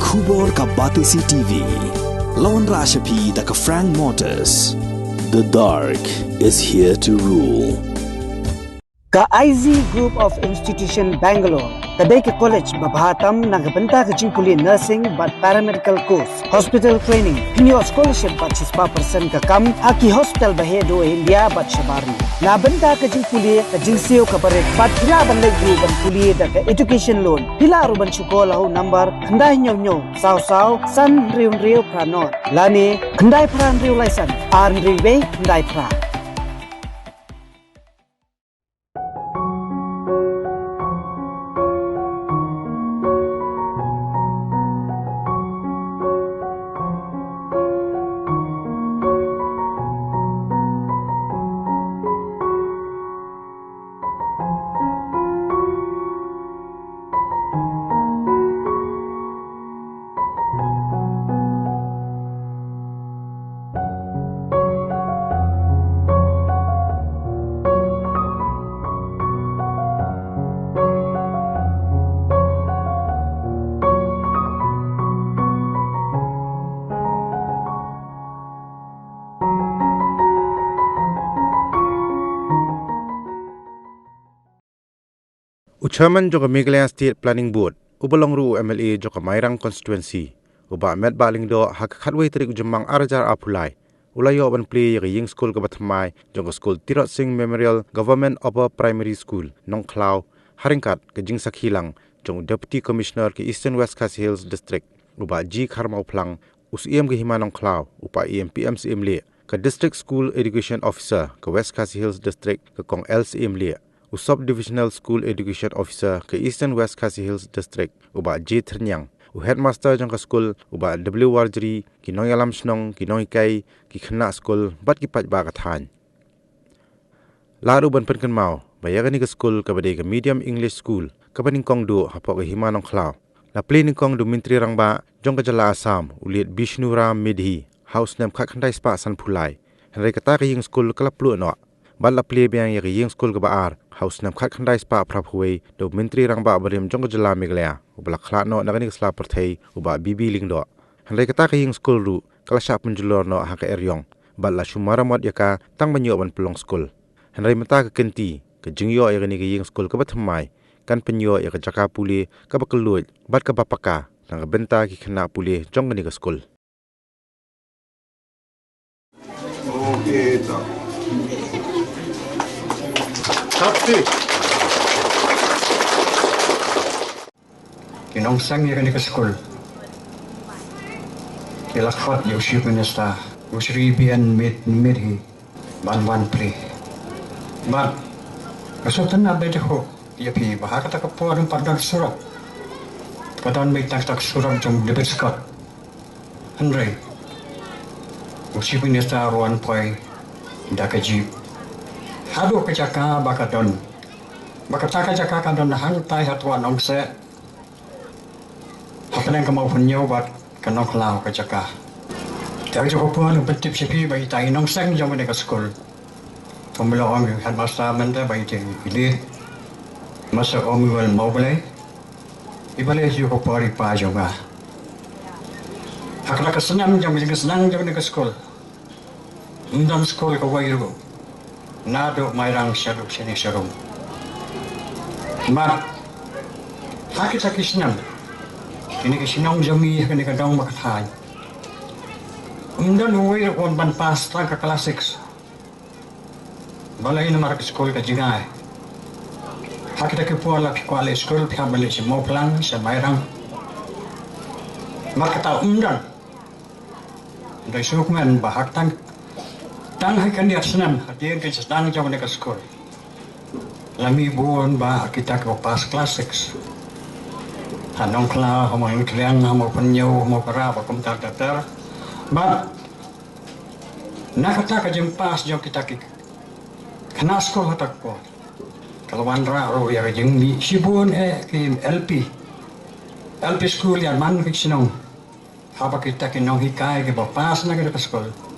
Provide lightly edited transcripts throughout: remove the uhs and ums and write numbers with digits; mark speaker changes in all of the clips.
Speaker 1: Khubor ka Batisi TV. Lawan Rashapi da ka Frank Motors. The dark is here to rule.
Speaker 2: Ka IZ Group of Institution Bangalore. Kadai ke college babhatam nagabanta ka jingkuli nursing but paramedical course, hospital training, pinyo scholarship but 6% ka kam, haki hospital bahedo India but shabarni. Nabanta ka jingkuli ka jingseo ka barek but pila banleg group ban kuli da ka education loan. Pila aruban chukola ho number khandai nyo saw san riu pranot. Lani khandai pran riu laisan ar riu be khandai pra.
Speaker 3: Chairman Joka Meghalaya State Planning Board, Ubalongru MLA Joka Mairang Constituency, Uba Met Lyngdoh Haka Khatway Trik Ujamang Arajar Plie, Ulayo Ban Plie Erïong Skul Kabathamai, Joka Skul Tirot Singh Memorial Government Upper Primary School, Nong Klau, Haringkat, Kajing Sakhilang, Jong Deputy Commissioner ke Eastern West Khasi Hills District, Uba G Kharmau Plang, Usiem ke Hima Nong Klau, Upa EMPM CMLA, ke District School Education Officer ke West Khasi Hills District ke Kong LCMLA. Sub-Divisional School Education Officer ke Eastern West Khasi Hills District, Uba J. Ternyang, Headmaster jangka school, Uba W. Warjri, ki Nong Yalam Snong, ki Nong Ikai, ki Khana School, bat ki Paj Bagathan. Laru ban penken mau, bayagani ke school ke badai ke Medium English School, ke baning kong du hapok ke Hima Nong Klau. La play ni kong du Mintri Rangba, jangka jala Assam, uliat Bishnu Ram Medhi, house name kak khandai spa san Plie. Henry kata ke Erïong school ke la Pluh no. Bal la play biang Erïong school ke baar, house nam khat khandai spa praphuai do Mintri Rangba barim jong jala Meghalaya ubla khlatno nagani sla perthai uba bibi Lyngdoh hanre kata ka Erïong school ru kala sha punjulor no Haka Erïong bal la shumara mod yaka tang banyo ban pelong school hanre mata ka kenti ke jingyo yagani ke Erïong school ka bathamai kan penyo ya ka jaka puli ka bakeluj bat ka bapaka nang benta ki khana puli jong gani ka school.
Speaker 4: Okay, Tapi kinong sang ya ke school. Kilakfat yo shi kunesta. Usri bian medhi ban Plie. But kesutan na bete ho ya pi bahaka ta kapo ang padang surat. Kadang may tak surat jong debit scott. Andre. Usri kunesta ruan poi dakaji. Hadu ke jaka bakadon. Bakataka jaka kadon hang tai hatuan ong se. Hapenang kemau penyo bat kanok lau ke jaka. Tiang joko puan betip sipi bai tai nong seng jong ke school. Pembela ong headmaster mende bai te ili. Masa ong wal mau balai. Ibale joko pari pa jonga. Hakla kesenam jong ke school. Undam school ke wairu. Nado mairang syaduk sini syarum. Mat hakit senam. Ini kesinong jami kini kadang makathay. Undan uwi on ban pas tang ka kelas 6. Balai na marak school ka jingay. Hakit ke puala kuala school pia balik si mau pelang sa mairang. Makata undan. Dai sukman bahak tang hai kan dia senam hati ke sedang jam ke sekolah. Lami buon ba kita ke pas kelas 6. Hanong kla homo kliang homo penyo homo para ba kum tak datar. Ba nakata ka jam pas jam kita ke kana sekolah tak ko. Kalau wanra ro ya jeng mi sibun ke LP school ya man ke sinong. Haba kita ke nong hikai ke ba pas na ke sekolah.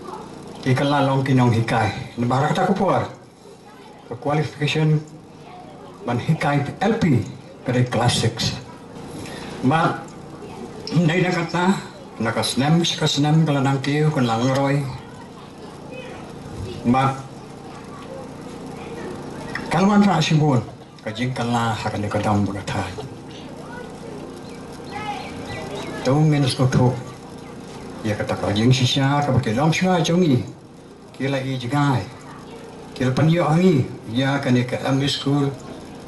Speaker 4: Ikalalong kinong hikay. Nabara kata ko po qualification man hikay LP kaya class 6. Ma Hindi na kata, nakasnem kalau nang kiyo kun lang roy. But kalwan ra sibon, kajing kala hakan ni kadam berkata. Tahu minus kotor. Ya kata kajing sisa kapakai long Shah jongi. Kila i jigai. Kila panyo angi. Ya kan ke Skul.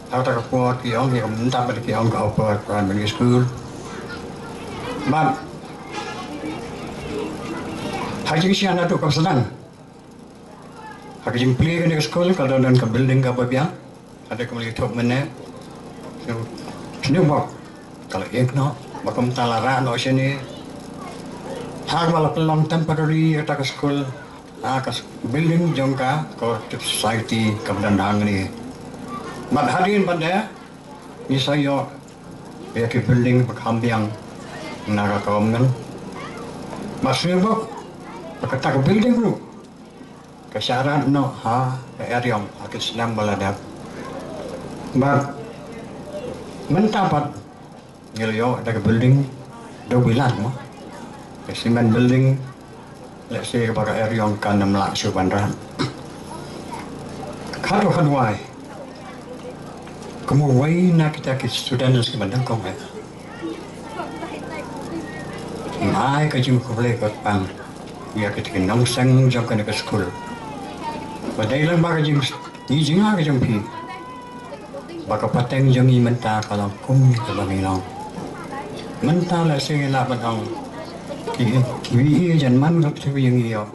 Speaker 4: Aku tak kuat ki ong ki minta pada ki ong kau primary school. But hajing si anak tu kau senang. Hajing Plie kan ke sekolah kalau dan ke building Kaba biang. Ada kembali top mana. Sini bak. Kalau yang no, bakom talara no sini. Hak malah pelong temporary kata ke sekolah. Ke building jongka ke society kemudian ni. Mat hadirin pada ni saya ya ke building berkambiang naga kaum kan. Masih bak berkata ke building tu. Kesyarat no Erïong akil senang baladap. Mat mentapat ngilyo ada ke building do bilan mo. Kesiman building let's say kepada Erïong kan melak subanran. Kado kadwai kamu wai nak kita ke students ke bandang kau mai. Mai kajim ko boleh kot pang. Ya kita ke nong sang jam kan ke school. Badai lang ba kajim ni jinga kajim pi. Baka pateng jam ni menta kalau kum ke bangilong. Menta la sing la bandang. Ki jan man ko tu yang iyo.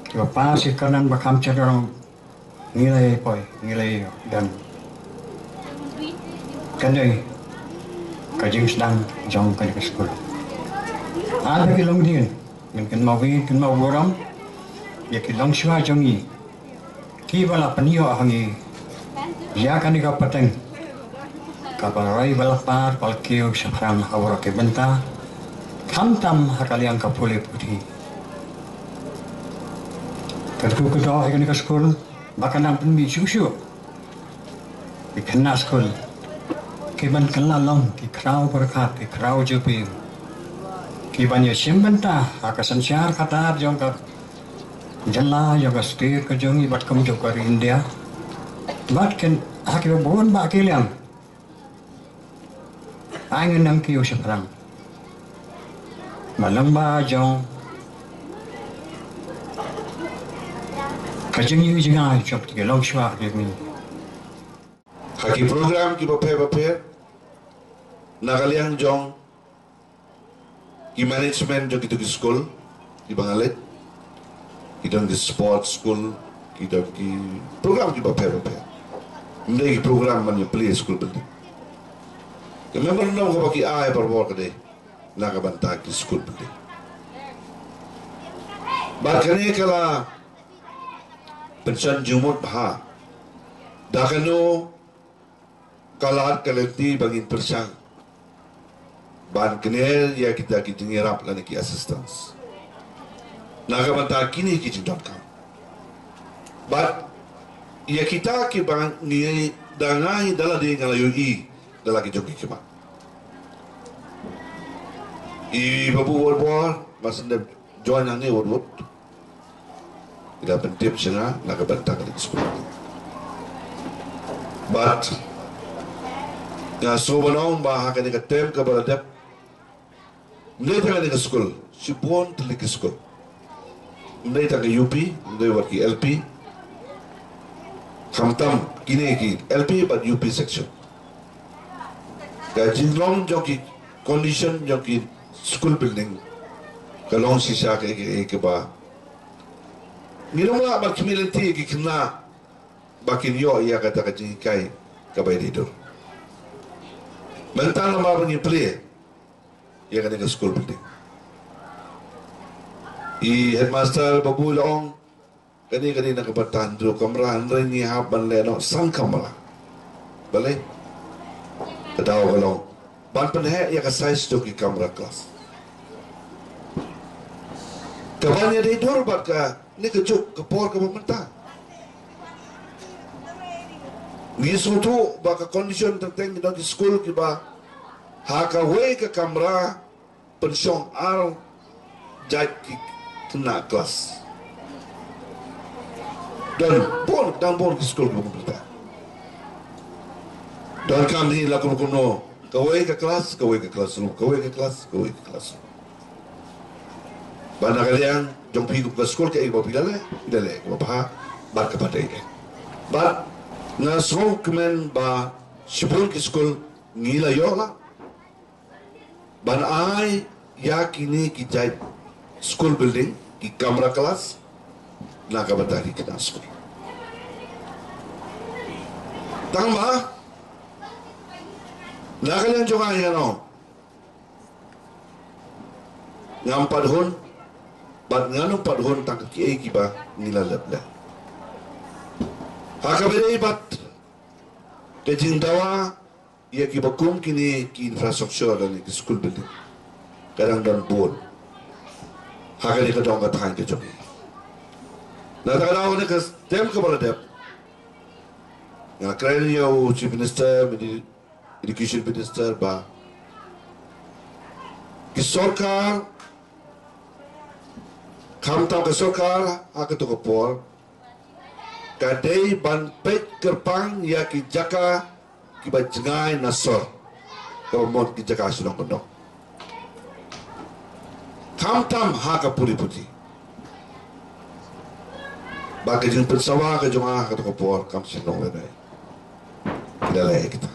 Speaker 4: Ki pa si kanan bakam cenderung nilai poi nilai dan kandai kajing sedang jong ke sekolah. Ada kilong din, kan mau boram, ya kilong Shah jongi. Ki bala panio hangi, ya kan ika pateng. Kabarai bala par palkio syafram awara ke benta, tam hakaliang kapule putih. Terku kedua kan ika sekolah, bahkan nang penbi susu. Ikena sekolah. Kiban kelalong ki krau berkat ki krau jupi kiban ya simbenta akasan syar kata jong ka jalla yoga stir ka jong ibat kum jo ka India bat ken hakiba bon ba kiliang angin nang ki usapram malang ba jong ka jeng yu jinga chop ki long shwa ki mi
Speaker 5: Haki program ki bape nakaliang jong ki management jong kita ki school ki bangalit kita ki sports school kita ki program ki bape hindi ki program man yung Plie school building ki member nang ko ki ay parwor ka de nakabanta ki school building bakane kala pensan jumut bha dakano kalat kalenti bangin persang ban kenel ya kita ngirap lani ki assistance nagamanta kini ki .com but ya kita ki bang ni dangai dala de ngalayo i dala ki jogi kima i babu wor masinde join ang ni wor ida pentip sina nagabanta ka school but ya so banong ba Haka ni tem ka baladap Ndai tanga ni school, si pon tali ke school. Ndai tanga UP, ndai warki LP. Kamtam kini ki LP but UP section. Ka jinglong joki condition joki school building. Kalong si Shah ke ba. Nilong ba community ki kena bakin yo iya kata ka jingai ka bay dito. Mental na ba ni Plie? Ya kan ke school building. I headmaster babulong kani nakabatan dulu kamera ren ni haban leno sang kamera. Bale? Kadaw kalong. Ban penhe ya ka size to ki kamera class. Kabanya di dor bat ka ni kejuk ke por ka pemerintah. Ni suatu baka condition tentang di school ki ba Haka we ke kamera pensyong ar jait kena kelas. Dan pun ke sekolah pemerintah. Dan kami lakukan kuno, kawai ke kelas room, kawai ke kelas room. Bana kalian jom pergi ke sekolah ke ibu pilale, ke bapa, bar kepada ini. Bar ngasong kemen ba sebelum ke sekolah ngila yola. Ban ai ya kini kijai school building ki kamera kelas nak kabatari kena sekolah. Tambah nak kalian jangan ya no. Ngam padhon bat nganu padhon tak ki kiba ngila lebla. Haka beri bat kejing dawa ia ki bakum kini ki infrastruktur dan ki school building. Kadang dan bon. Haka ni kadang katakan ke jom. Nah tak ada orang ke dem ke bala dem. Yang keren yo chief minister, education minister ba. Ki sarkar kamta ke sarkar haka to kapol. Kadai ban pet kerpang ya ki jaka ki ba jengai nasor. Kau mod ki jaka sulong kono. Kamtam haka puri-puri. Bagi jeng persawa ke jemaah ke toko por kam sinong lenai. Kita le kita.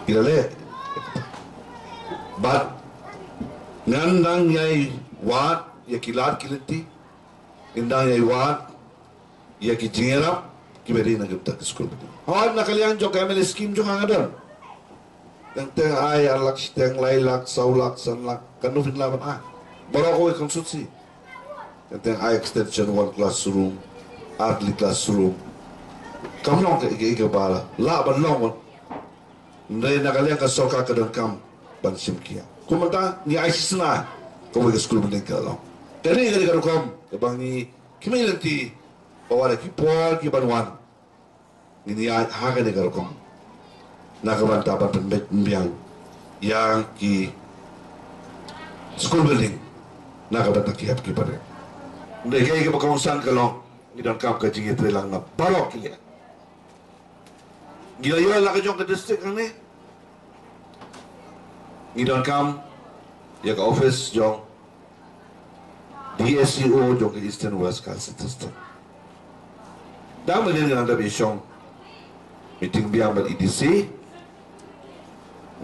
Speaker 5: Kita le. Bat ngandang yai wat ya kilat kiliti. Indang yai wat ya ki jingerap ki beri na gupta ke sekolah. Hawat na kalian jok kami skim jok angadon. Yang teng ai alak teng lailak saulak sanlak kanufin laban ah. Baru kau konsultasi. Yang teng I extension 1 classroom, early classroom. Kamu long ke ike bala, la ban long. Ndai nak kalian ke soka ke dan kam ban simkia. Kumata ni I sisna, kamu ke sekolah benda ke long. Jadi kali kam, kebang ni kimi nanti bawa lagi pol ki ban wan. Ini Haka ni kalau kam. Nak ban taban pembiang yang ki school building nak ban takiap ki pada. Mereka yang berkawasan kalau ni dan kam kaji kita telang na barok kia. Gila yo lah kejong ke district kan ni. Ni dan kam ya ke office jong DSCO jong ke Eastern West Council system. Dah mungkin dengan anda besok meeting biang ber EDC.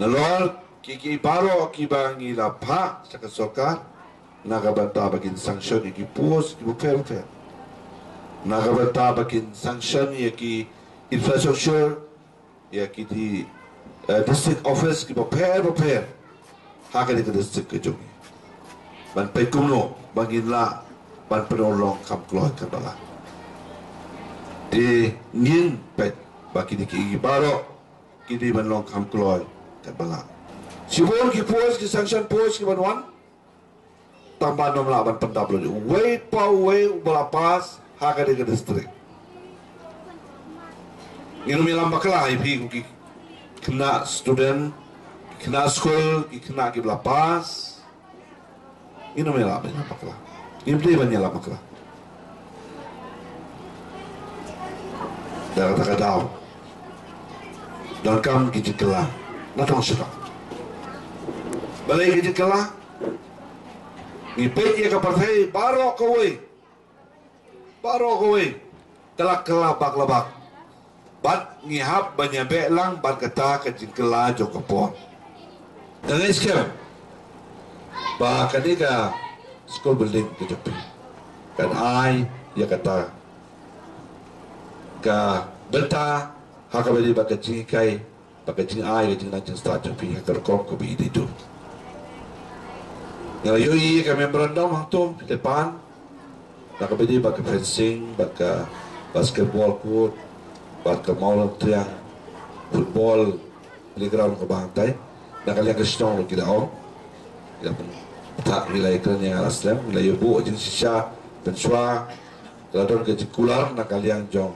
Speaker 5: Nalor kiki barok kibang ila pa sa kasokar. Nakabanta bakin sanction yang pos fair. Nakabanta bakin sanction yang infrastructure yang di district office kita fair. Haka di district kejungi. Ban pekumno bangin la ban penolong kam keluar ke bala. Di ngin pet baki di ki baro kidi ban long kam keluar ke bala. Sibon ki pos ki sanction pos ki ban wan. Tambah nom laban pentablo ni. Way belapas Haka di distrik. Ini milam bakla ipi ki kena student, kena school, kena ki belapas. Ini milam bakla. Ini beli banyak lah bakla. Dah kata daw. Dan kam ki jikela. Natong sudah. Balai ki jikela. Ngipit ya ke partai barok kowe telak kelabak bat ngihap banyak belang bat kata kejingkela jok kepon dan iskem ba kadika school building ke jepi dan ai ya kata ka beta Haka beli ba kejing kai ba kejing ai kejing nanti start jepi hakar kom ko bi itu. Yang yoi kami berendam tu depan, nak beli bak fencing, bak basketball court, bak maulam tiang, football playground ke bantai. Nak kalian kesong kita on, kita pun tak nilai keren yang Assam, nilai ibu jeng Shah, pensua, kalau ke jikular nak kalian jong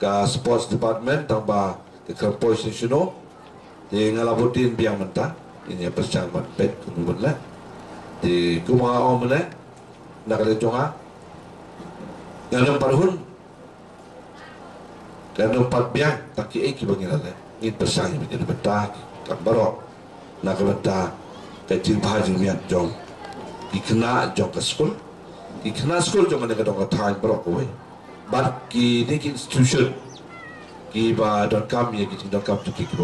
Speaker 5: ke sports department tambah ke kerpois nasional, Di ngalabutin biang mentah. Ini persang mat pet kumbun lah. Di kumanga om lah. Nak ada jonga. Nganong parhun. Nganong pat biang. Taki eki bangin lah. Ini persang yang menjadi betah. Kak barok. Nak betah. Kecil bahagi miat jong. Ikna jong ke skul. Ikna skul jong ada kadang katain barok kowe. But ki nik institution. Ki ba don't come ya ki don't come to ki ki